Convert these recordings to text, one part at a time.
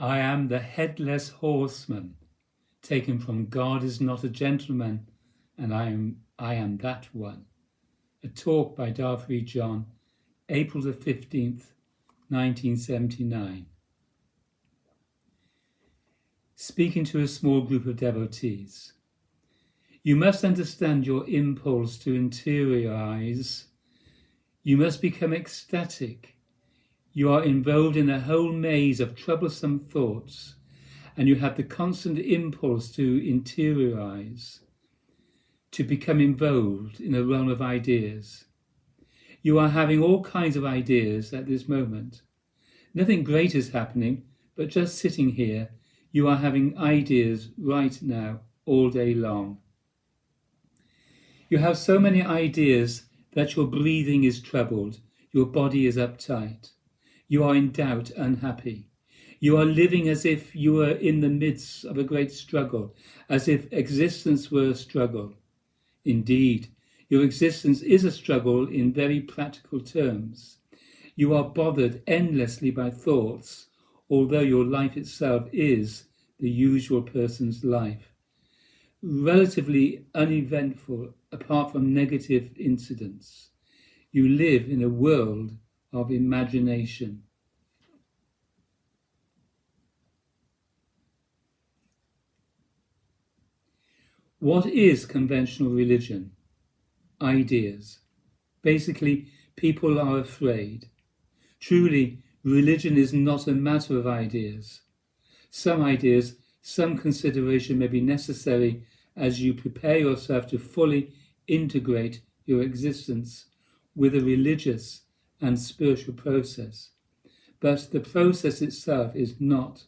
I am the Headless Horseman, taken from God is Not a Gentleman, and I am that one. A talk by Darby John, April the 15th, 1979. Speaking to a small group of devotees. You must understand your impulse to interiorize. You must become ecstatic. You are involved in a whole maze of troublesome thoughts, and you have the constant impulse to interiorize, to become involved in a realm of ideas. You are having all kinds of ideas at this moment. Nothing great is happening, but just sitting here, you are having ideas right now, all day long. You have so many ideas that your breathing is troubled, your body is uptight. You are in doubt, unhappy. You are living as if you were in the midst of a great struggle, as if existence were a struggle. Indeed, your existence is a struggle in very practical terms. You are bothered endlessly by thoughts, although your life itself is the usual person's life. Relatively uneventful, apart from negative incidents. You live in a world of imagination. What is conventional religion? Ideas. Basically, people are afraid. Truly, religion is not a matter of ideas. Some ideas, some consideration may be necessary as you prepare yourself to fully integrate your existence with a religious and spiritual process. But the process itself is not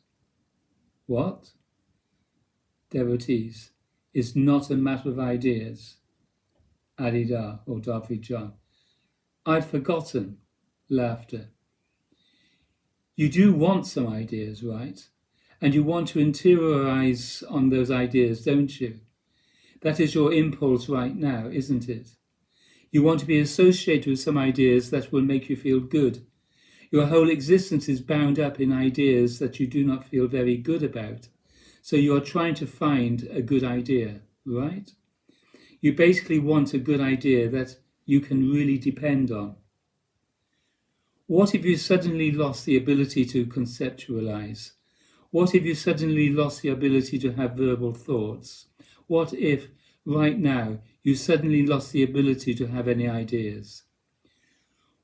what? Devotees, is not a matter of ideas. Adida or Darby John. I'd forgotten. Laughter. You do want some ideas, right? And you want to interiorize on those ideas, don't you? That is your impulse right now, isn't it? You want to be associated with some ideas that will make you feel good. Your whole existence is bound up in ideas that you do not feel very good about. So you are trying to find a good idea, right? You basically want a good idea that you can really depend on. What if you suddenly lost the ability to conceptualize? What if you suddenly lost the ability to have verbal thoughts? What if, right now, you suddenly lost the ability to have any ideas?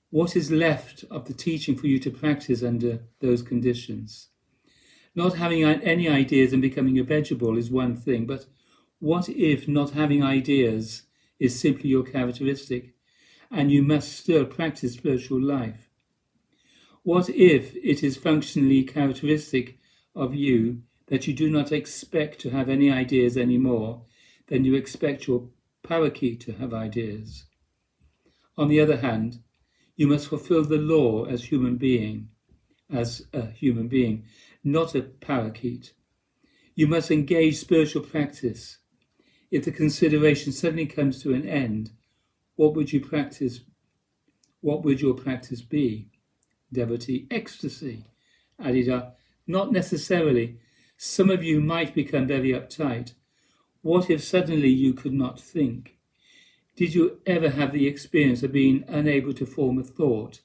What is left of the teaching for you to practice under those conditions? Not having any ideas and becoming a vegetable is one thing, but what if not having ideas is simply your characteristic, and you must still practice spiritual life? What if it is functionally characteristic of you that you do not expect to have any ideas any more than you expect your parakeet to have ideas? On the other hand, you must fulfill the law as a human being, not a parakeet. You must engage spiritual practice. If the consideration suddenly comes to an end, what would you practice? What would your practice be? Devotee, ecstasy. Adida, not necessarily. Some of you might become very uptight. What if suddenly you could not think? Did you ever have the experience of being unable to form a thought?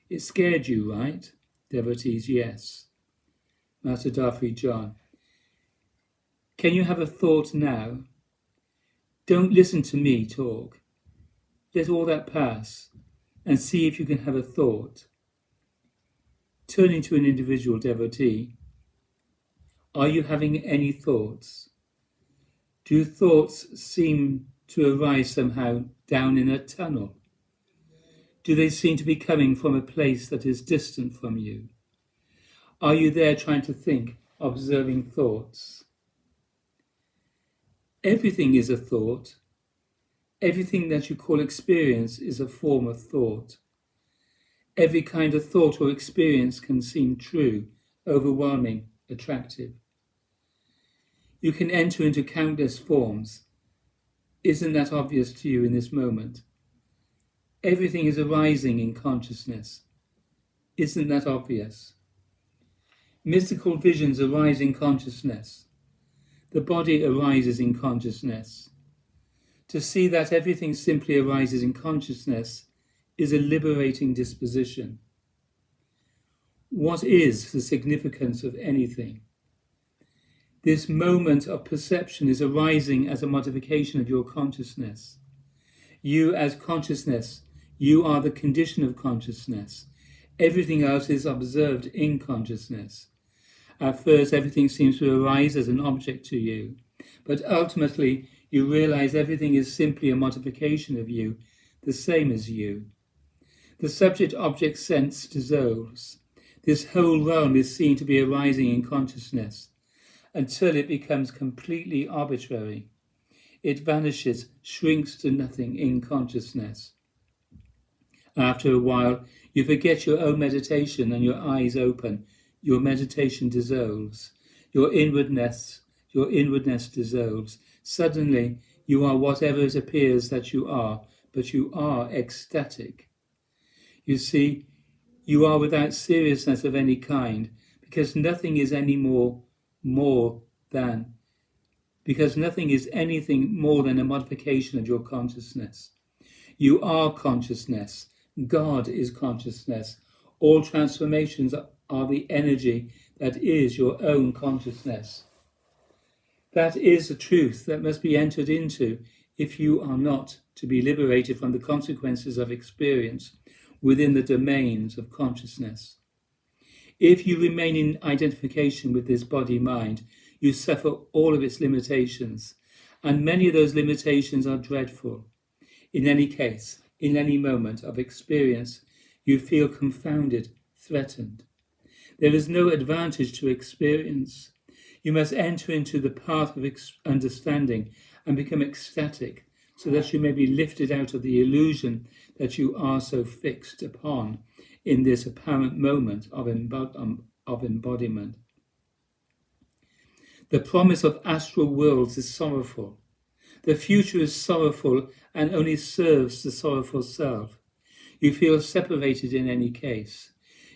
It scared you, right? Devotees, yes. Master Darby John. Can you have a thought now? Don't listen to me talk. Let all that pass and see if you can have a thought. Turning to an individual devotee, are you having any thoughts? Do thoughts seem to arise somehow down in a tunnel? Do they seem to be coming from a place that is distant from you? Are you there trying to think, observing thoughts? Everything is a thought. Everything that you call experience is a form of thought. Every kind of thought or experience can seem true, overwhelming, attractive. You can enter into countless forms. Isn't that obvious to you in this moment? Everything is arising in consciousness. Isn't that obvious? Mystical visions arise in consciousness. The body arises in consciousness. To see that everything simply arises in consciousness is a liberating disposition. What is the significance of anything? This moment of perception is arising as a modification of your consciousness. You as consciousness, you are the condition of consciousness. Everything else is observed in consciousness. At first, everything seems to arise as an object to you, but ultimately you realize everything is simply a modification of you, the same as you. The subject-object sense dissolves. This whole realm is seen to be arising in consciousness until it becomes completely arbitrary. It vanishes, shrinks to nothing in consciousness. After a while, you forget your own meditation and your eyes open. Your meditation dissolves. Your inwardness dissolves. Suddenly, you are whatever it appears that you are, but you are ecstatic. You see, you are without seriousness of any kind, because nothing is anything more than a modification of your consciousness. You are consciousness. God is consciousness. All transformations are the energy that is your own consciousness. That is a truth that must be entered into if you are not to be liberated from the consequences of experience within the domains of consciousness. If you remain in identification with this body-mind, you suffer all of its limitations, and many of those limitations are dreadful. In any case, in any moment of experience, you feel confounded, threatened. There is no advantage to experience. You must enter into the path of understanding and become ecstatic, so that you may be lifted out of the illusion that you are so fixed upon in this apparent moment of embodiment. The promise of astral worlds is sorrowful. The future is sorrowful and only serves the sorrowful self. You feel separated in any case.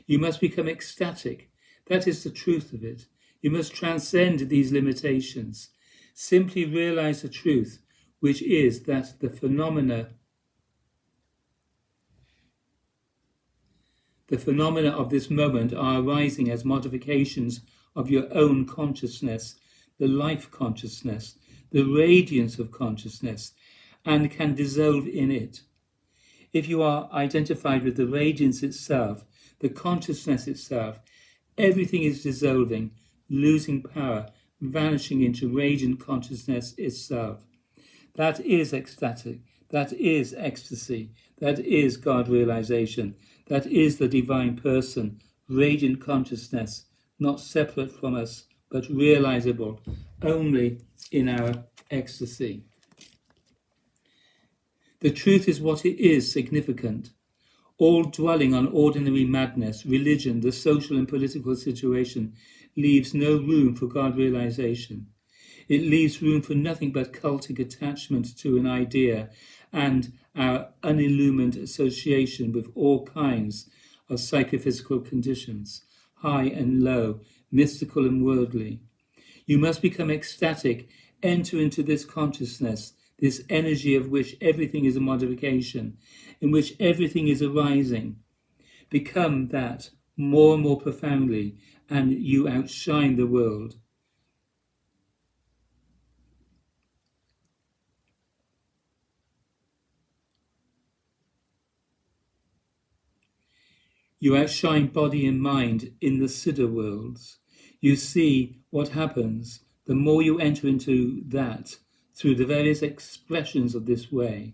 You must become ecstatic. That is the truth of it. You must transcend these limitations. Simply realize the truth, which is that the phenomena of this moment are arising as modifications of your own consciousness, the life consciousness, the radiance of consciousness, and can dissolve in it. If you are identified with the radiance itself, the consciousness itself, everything is dissolving, losing power, vanishing into radiant consciousness itself. That is ecstatic. That is ecstasy. That is God realization. That is the divine person, radiant consciousness, not separate from us, but realizable only in our ecstasy. The truth is what it is significant. All dwelling on ordinary madness, religion, the social and political situation leaves no room for God realization. It leaves room for nothing but cultic attachment to an idea and our unillumined association with all kinds of psychophysical conditions, high and low, mystical and worldly. You must become ecstatic, enter into this consciousness, this energy of which everything is a modification, in which everything is arising. Become that more and more profoundly, and you outshine the world. You outshine body and mind in the Siddha worlds. You see what happens the more you enter into that through the various expressions of this way.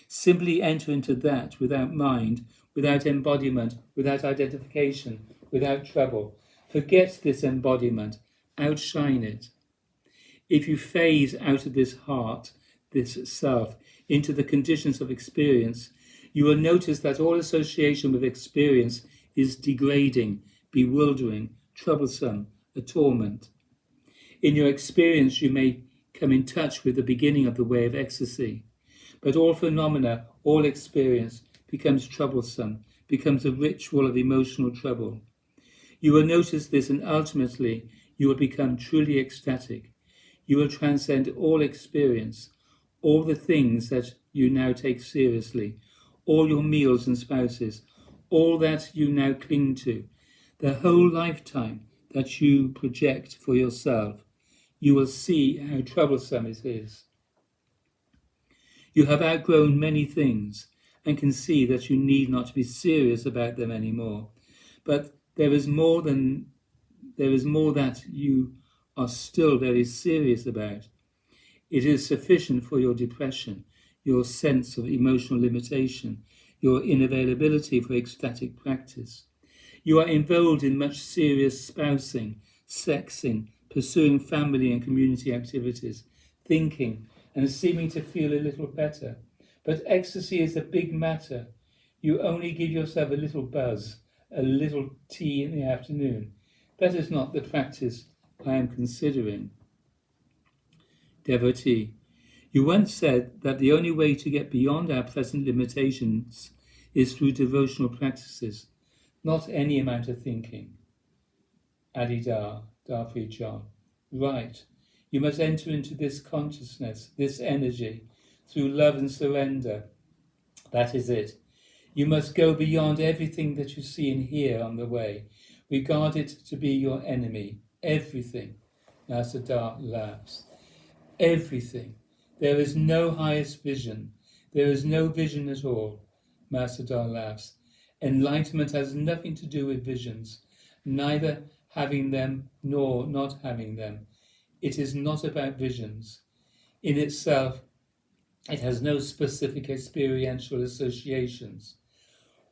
Simply enter into that without mind, without embodiment, without identification, without trouble. Forget this embodiment, outshine it. If you phase out of this heart, this self, into the conditions of experience, you will notice that all association with experience is degrading, bewildering, troublesome, a torment. In your experience, you may come in touch with the beginning of the way of ecstasy. But all phenomena, all experience becomes troublesome, becomes a ritual of emotional trouble. You will notice this, and ultimately you will become truly ecstatic. You will transcend all experience, all the things that you now take seriously, all your meals and spouses, all that you now cling to, the whole lifetime that you project for yourself. You will see how troublesome it is. You have outgrown many things and can see that you need not be serious about them anymore. But there is more that you are still very serious about. It is sufficient for your depression, your sense of emotional limitation, your inavailability for ecstatic practice. You are involved in much serious spousing, sexing, pursuing family and community activities, thinking, and seeming to feel a little better. But ecstasy is a big matter. You only give yourself a little buzz, a little tea in the afternoon. That is not the practice I am considering. Devotee, you once said that the only way to get beyond our present limitations is through devotional practices, not any amount of thinking. Adida, Darfi John. Right. You must enter into this consciousness, this energy, through love and surrender. That is it. You must go beyond everything that you see and hear on the way. Regard it to be your enemy. Everything. Master Da laughs. Everything. There is no highest vision. There is no vision at all. Master Da laughs. Enlightenment has nothing to do with visions, neither having them nor not having them. It is not about visions. In itself, it has no specific experiential associations.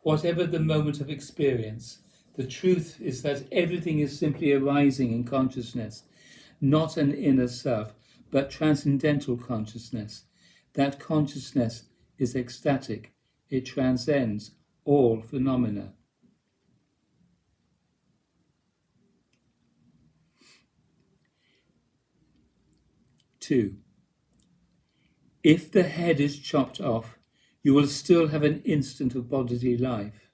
Whatever the moment of experience, the truth is that everything is simply arising in consciousness, not an inner self, but transcendental consciousness. That consciousness is ecstatic. It transcends all phenomena. 2. If the head is chopped off, you will still have an instant of bodily life.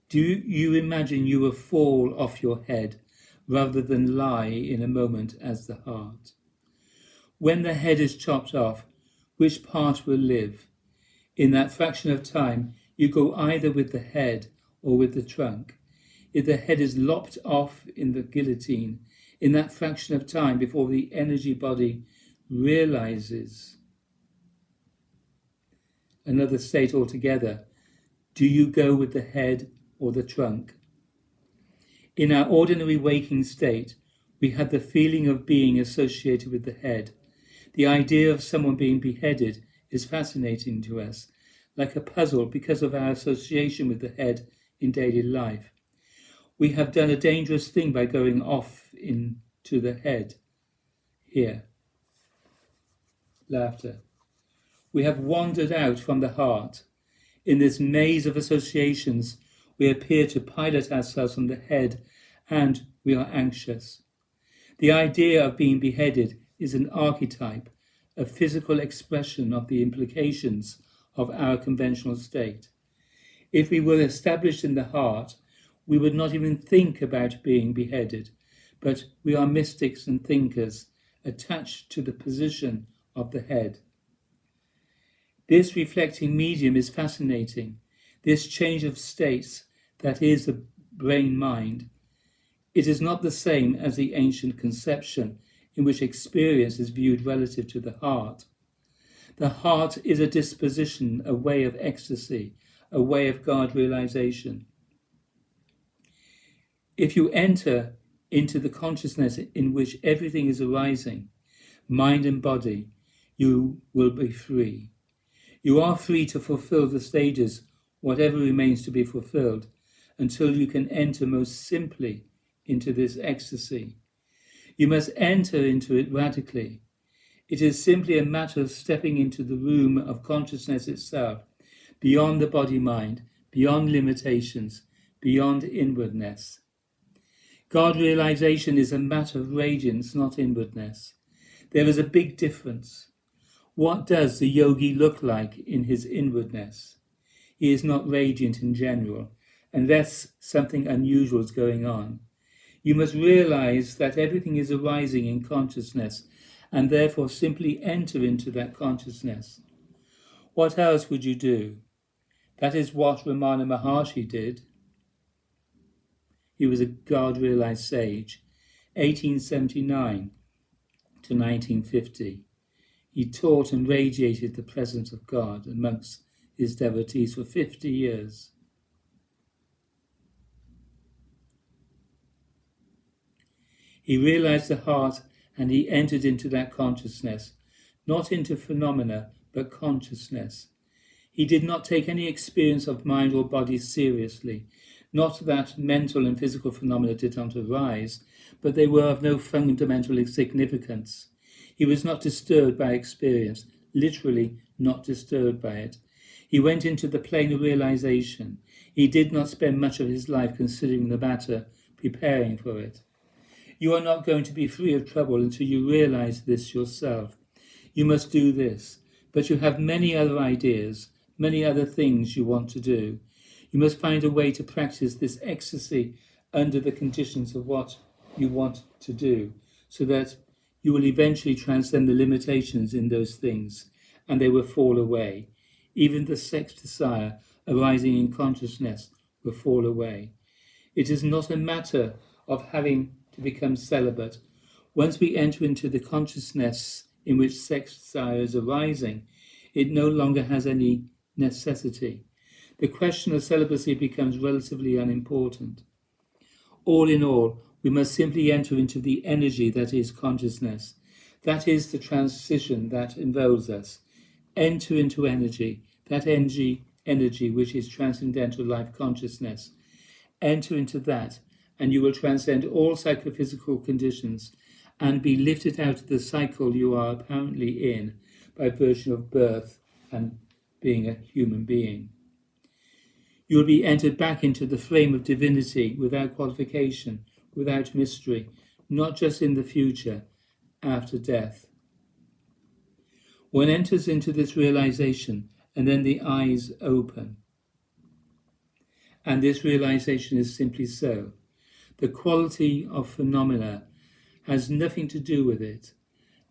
Do you imagine you will fall off your head rather than lie in a moment as the heart? When the head is chopped off, which part will live? In that fraction of time, you go either with the head or with the trunk. If the head is lopped off in the guillotine, in that fraction of time before the energy body realizes another state altogether, do you go with the head or the trunk? In our ordinary waking state, we had the feeling of being associated with the head. The idea of someone being beheaded is fascinating to us, like a puzzle because of our association with the head in daily life. We have done a dangerous thing by going off into the head. Here. Laughter. We have wandered out from the heart. In this maze of associations, we appear to pilot ourselves from the head, and we are anxious. The idea of being beheaded is an archetype, a physical expression of the implications of our conventional state. If we were established in the heart, we would not even think about being beheaded, but we are mystics and thinkers attached to the position of the head. This reflecting medium is fascinating. This change of states, that is the brain-mind, it is not the same as the ancient conception in which experience is viewed relative to the heart. The heart is a disposition, a way of ecstasy, a way of God realization. If you enter into the consciousness in which everything is arising, mind and body, you will be free. You are free to fulfill the stages, whatever remains to be fulfilled, until you can enter most simply into this ecstasy. You must enter into it radically. It is simply a matter of stepping into the room of consciousness itself, beyond the body-mind, beyond limitations, beyond inwardness. God realization is a matter of radiance, not inwardness. There is a big difference. What does the yogi look like in his inwardness? He is not radiant in general, unless something unusual is going on. You must realize that everything is arising in consciousness and therefore simply enter into that consciousness. What else would you do? That is what Ramana Maharshi did. He was a God-realized sage, 1879 to 1950. He taught and radiated the presence of God amongst his devotees for 50 years. He realized the heart and he entered into that consciousness, not into phenomena, but consciousness. He did not take any experience of mind or body seriously. Not that mental and physical phenomena did not arise, but they were of no fundamental significance. He was not disturbed by experience, literally not disturbed by it. He went into the plane of realization. He did not spend much of his life considering the matter, preparing for it. You are not going to be free of trouble until you realize this yourself. You must do this, but you have many other ideas, many other things you want to do. You must find a way to practice this ecstasy under the conditions of what you want to do, so that you will eventually transcend the limitations in those things, and they will fall away. Even the sex desire arising in consciousness will fall away. It is not a matter of having to become celibate. Once we enter into the consciousness in which sex desire is arising, it no longer has any necessity. The question of celibacy becomes relatively unimportant. All in all, we must simply enter into the energy that is consciousness. That is the transition that involves us. Enter into energy, that energy which is transcendental life consciousness. Enter into that, and you will transcend all psychophysical conditions and be lifted out of the cycle you are apparently in by virtue of birth and being a human being. You will be entered back into the frame of divinity without qualification, without mystery, not just in the future, after death. One enters into this realization, and then the eyes open. And this realization is simply so. The quality of phenomena has nothing to do with it.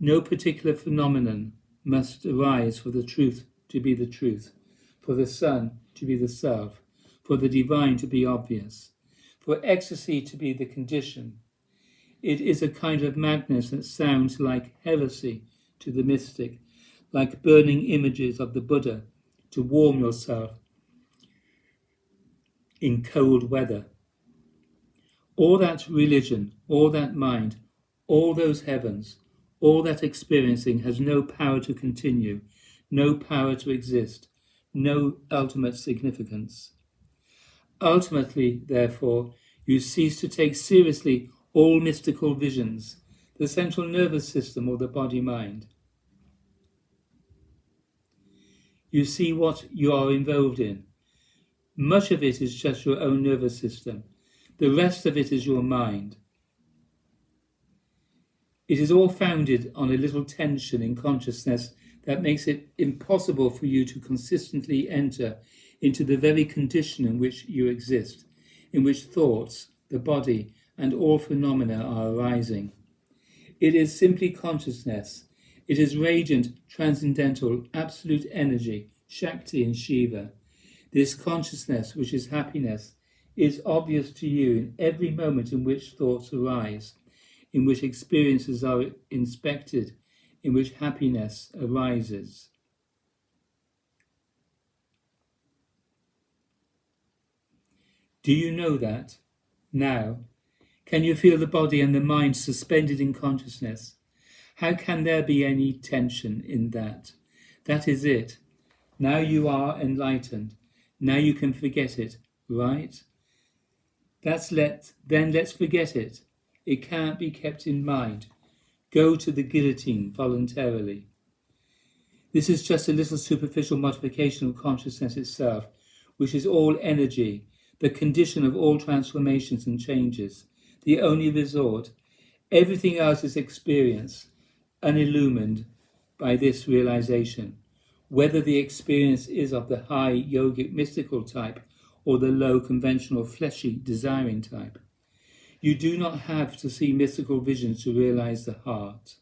No particular phenomenon must arise for the truth to be the truth, for the sun to be the self, for the divine to be obvious, for ecstasy to be the condition. It is a kind of madness that sounds like heresy to the mystic, like burning images of the Buddha to warm yourself in cold weather. All that religion, all that mind, all those heavens, all that experiencing has no power to continue, no power to exist, no ultimate significance. Ultimately, therefore, you cease to take seriously all mystical visions, the central nervous system or the body-mind. You see what you are involved in. Much of it is just your own nervous system. The rest of it is your mind. It is all founded on a little tension in consciousness that makes it impossible for you to consistently enter into the very condition in which you exist, in which thoughts, the body, and all phenomena are arising. It is simply consciousness. It is radiant, transcendental, absolute energy, Shakti and Shiva. This consciousness, which is happiness, is obvious to you in every moment in which thoughts arise, in which experiences are inspected, in which happiness arises. Do you know that? Now, can you feel the body and the mind suspended in consciousness? How can there be any tension in that? That is it. Now you are enlightened. Now you can forget it, right? Then let's forget it. It can't be kept in mind. Go to the guillotine voluntarily. This is just a little superficial modification of consciousness itself, which is all energy, the condition of all transformations and changes, the only resort. Everything else is experience, unillumined by this realization, whether the experience is of the high yogic mystical type or the low conventional fleshy desiring type. You do not have to see mystical visions to realize the heart.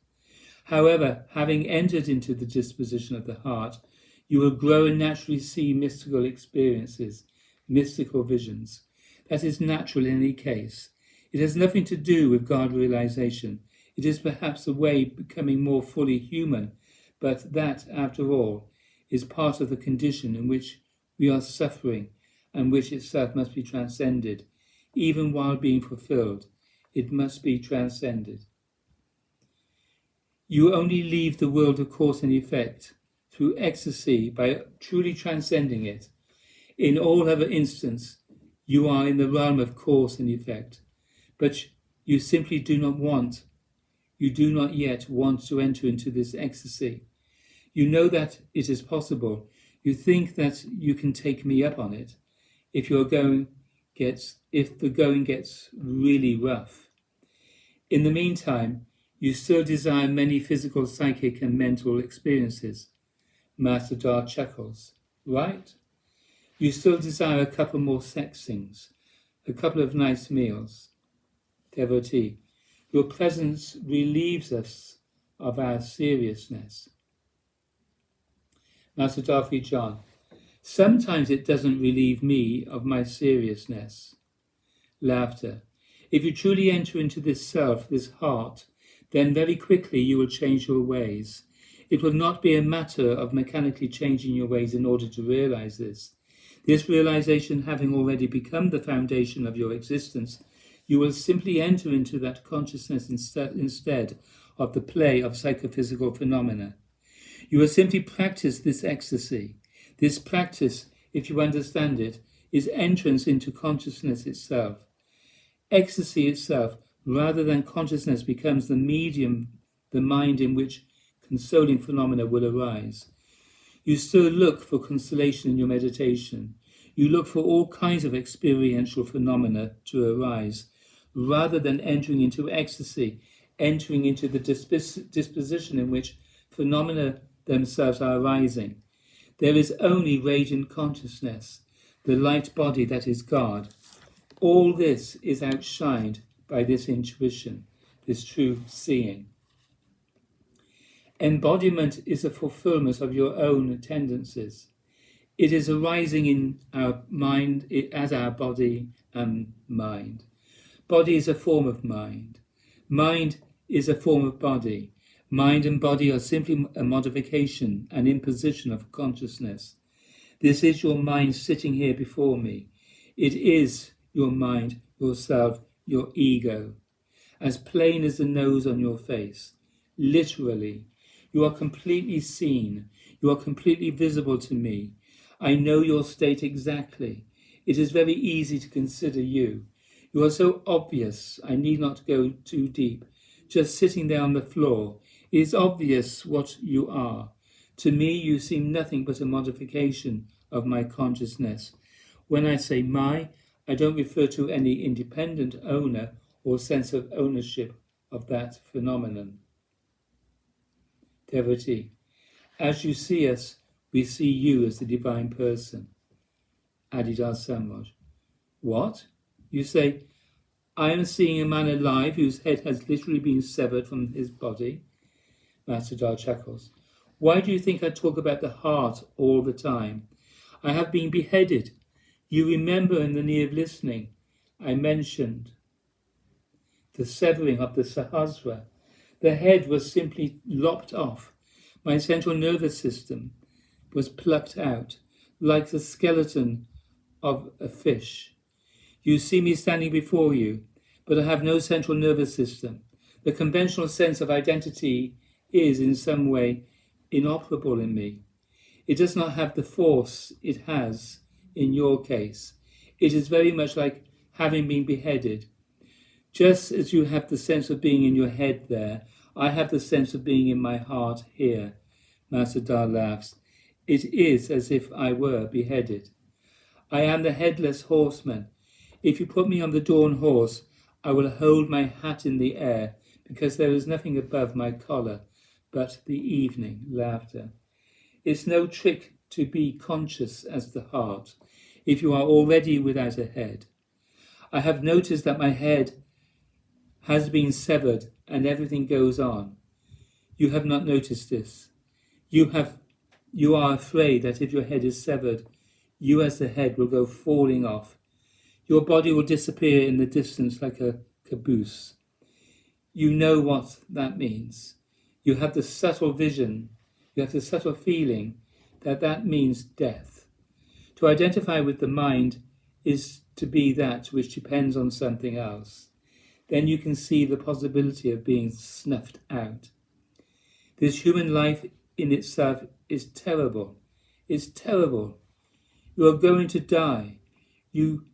However, having entered into the disposition of the heart, you will grow and naturally see mystical experiences, mystical visions. That is natural in any case. It has nothing to do with God realization. It is perhaps a way of becoming more fully human, but that, after all, is part of the condition in which we are suffering and which itself must be transcended. Even while being fulfilled, it must be transcended. You only leave the world of cause and effect through ecstasy by truly transcending it. In all other instances, you are in the realm of cause and effect, but you simply do not yet want to enter into this ecstasy. You know that it is possible. You think that you can take me up on it if the going gets really rough. In the meantime, you still desire many physical, psychic, and mental experiences. Master Dar chuckles. Right? You still desire a couple more sex things, a couple of nice meals. Devotee, your presence relieves us of our seriousness. Master Darfi John, sometimes it doesn't relieve me of my seriousness. Laughter. If you truly enter into this self, this heart, then very quickly you will change your ways. It will not be a matter of mechanically changing your ways in order to realize this. This realization having already become the foundation of your existence, you will simply enter into that consciousness instead of the play of psychophysical phenomena. You will simply practice this ecstasy. This practice, if you understand it, is entrance into consciousness itself. Ecstasy itself, rather than consciousness, becomes the medium, the mind in which consoling phenomena will arise. You still look for consolation in your meditation. You look for all kinds of experiential phenomena to arise, rather than entering into ecstasy, entering into the disposition in which phenomena themselves are arising. There is only radiant consciousness, the light body that is God. All this is outshined by this intuition, this true seeing. Embodiment is a fulfillment of your own tendencies. It is arising in our mind as our body and mind. Body is a form of mind. Mind is a form of body. Mind and body are simply a modification, an imposition of consciousness. This is your mind sitting here before me. It is your mind, yourself, your ego, as plain as the nose on your face. Literally, you are completely seen. You are completely visible to me. I know your state exactly. It is very easy to consider you. You are so obvious, I need not go too deep. Just sitting there on the floor, it is obvious what you are. To me, you seem nothing but a modification of my consciousness. When I say my, I don't refer to any independent owner or sense of ownership of that phenomenon. Devotee, as you see us, we see you as the divine person. Adidas Samraj. What? You say, I am seeing a man alive whose head has literally been severed from his body? Master Dar chuckles. Why do you think I talk about the heart all the time? I have been beheaded. You remember in the need of listening, I mentioned the severing of the Sahasrara. The head was simply lopped off. My central nervous system was plucked out, like the skeleton of a fish. You see me standing before you, but I have no central nervous system. The conventional sense of identity is, in some way, inoperable in me. It does not have the force it has in your case. It is very much like having been beheaded. Just as you have the sense of being in your head there, I have the sense of being in my heart here. Master Dar laughs. It is as if I were beheaded. I am the Headless Horseman. If you put me on the dawn horse, I will hold my hat in the air, because there is nothing above my collar but the evening laughter. It's no trick to be conscious as the heart, if you are already without a head. I have noticed that my head has been severed and everything goes on. You have not noticed this. You are afraid that if your head is severed, you as the head will go falling off. Your body will disappear in the distance like a caboose. You know what that means. You have the subtle vision, you have the subtle feeling that that means death. To identify with the mind is to be that which depends on something else. Then you can see the possibility of being snuffed out. This human life in itself is terrible. It's terrible. You are going to die. You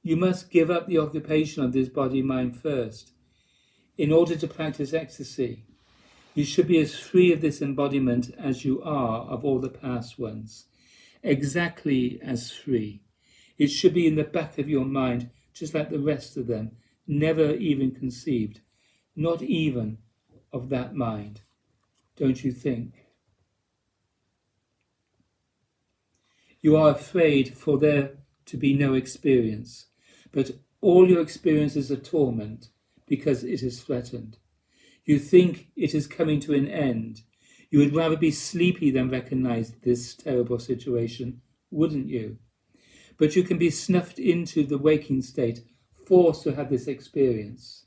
must give up the occupation of this body-mind first. In order to practice ecstasy, you should be as free of this embodiment as you are of all the past ones. Exactly as free. It should be in the back of your mind, just like the rest of them, never even conceived, not even of that mind. Don't you think? You are afraid for there to be no experience, but all your experience is a torment because it is threatened. You think it is coming to an end. You would rather be sleepy than recognize this terrible situation, wouldn't you? But you can be snuffed into the waking state, forced to have this experience.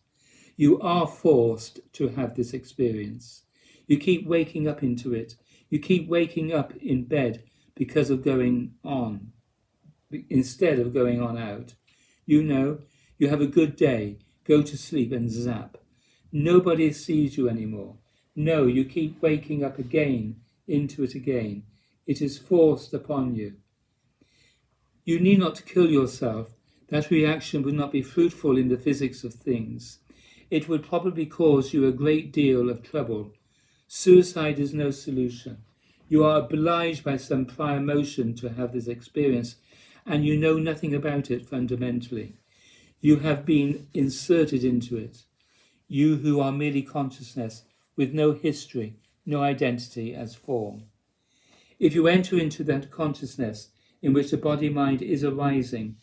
You are forced to have this experience. You keep waking up into it. You keep waking up in bed because of going on, instead of going on out. You know, you have a good day, go to sleep and zap. Nobody sees you anymore. No, you keep waking up again, into it again. It is forced upon you. You need not kill yourself. That reaction would not be fruitful in the physics of things. It would probably cause you a great deal of trouble. Suicide is no solution. You are obliged by some prior motion to have this experience, and you know nothing about it fundamentally. You have been inserted into it. You who are merely consciousness, with no history, no identity as form. If you enter into that consciousness in which the body-mind is arising,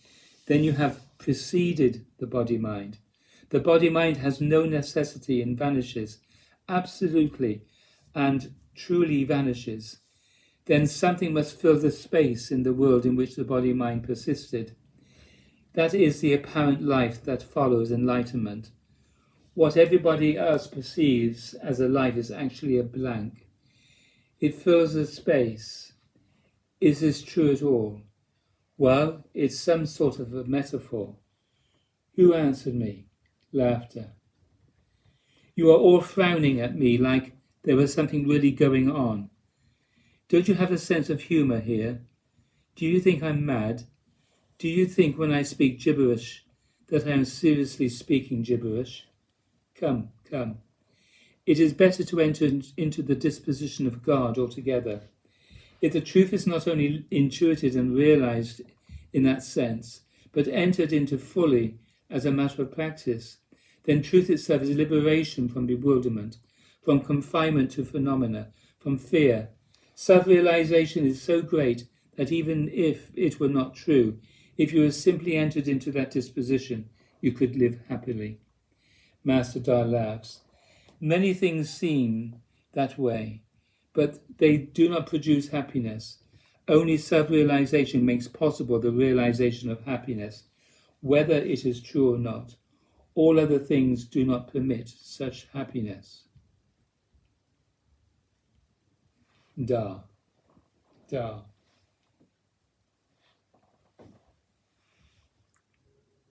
then you have preceded the body-mind. The body-mind has no necessity and vanishes, absolutely and truly vanishes. Then something must fill the space in the world in which the body-mind persisted. That is the apparent life that follows enlightenment. What everybody else perceives as a life is actually a blank. It fills a space. Is this true at all? Well, it's some sort of a metaphor. Who answered me? Laughter. You are all frowning at me like there was something really going on. Don't you have a sense of humour here? Do you think I'm mad? Do you think when I speak gibberish that I am seriously speaking gibberish? Come, come. It is better to enter into the disposition of God altogether. If the truth is not only intuited and realized in that sense, but entered into fully as a matter of practice, then truth itself is liberation from bewilderment, from confinement to phenomena, from fear. Self-realization is so great that even if it were not true, if you had simply entered into that disposition, you could live happily. Master Da laughs. Many things seem that way, but they do not produce happiness. Only self-realization makes possible the realization of happiness, whether it is true or not. All other things do not permit such happiness. Da.